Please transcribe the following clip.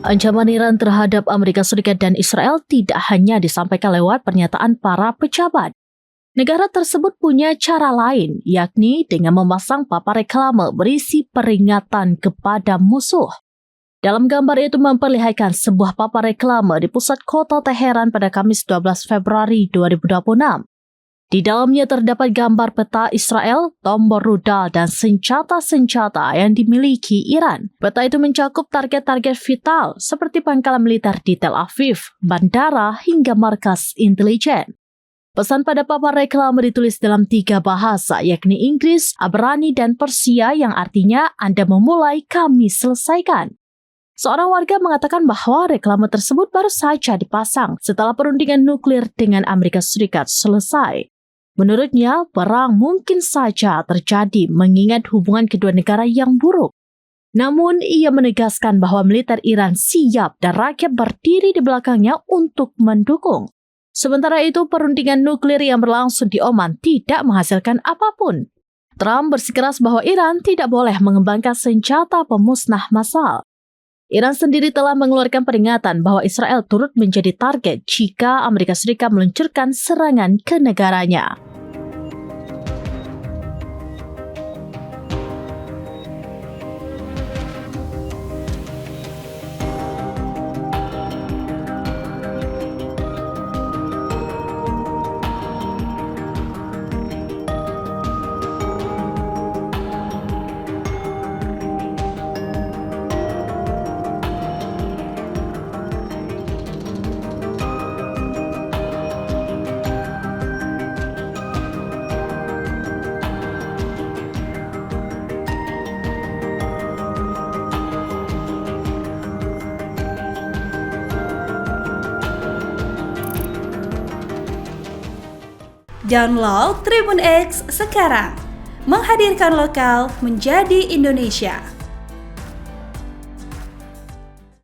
Ancaman Iran terhadap Amerika Serikat dan Israel tidak hanya disampaikan lewat pernyataan para pejabat. Negara tersebut punya cara lain, yakni dengan memasang papan reklame berisi peringatan kepada musuh. Dalam gambar itu memperlihatkan sebuah papan reklame di pusat kota Teheran pada Kamis 12 Februari 2026. Di dalamnya terdapat gambar peta Israel, tombol rudal, dan senjata-senjata yang dimiliki Iran. Peta itu mencakup target-target vital seperti pangkalan militer di Tel Aviv, bandara, hingga markas intelijen. Pesan pada papan reklame ditulis dalam 3 bahasa, yakni Inggris, Ibrani, dan Persia, yang artinya Anda memulai, kami selesaikan. Seorang warga mengatakan bahwa reklame tersebut baru saja dipasang setelah perundingan nuklir dengan Amerika Serikat selesai. Menurutnya, perang mungkin saja terjadi mengingat hubungan kedua negara yang buruk. Namun, ia menegaskan bahwa militer Iran siap dan rakyat berdiri di belakangnya untuk mendukung. Sementara itu, perundingan nuklir yang berlangsung di Oman tidak menghasilkan apapun. Trump bersikeras bahwa Iran tidak boleh mengembangkan senjata pemusnah massal. Iran sendiri telah mengeluarkan peringatan bahwa Israel turut menjadi target jika Amerika Serikat meluncurkan serangan ke negaranya. Download Tribun X sekarang, menghadirkan lokal menjadi Indonesia.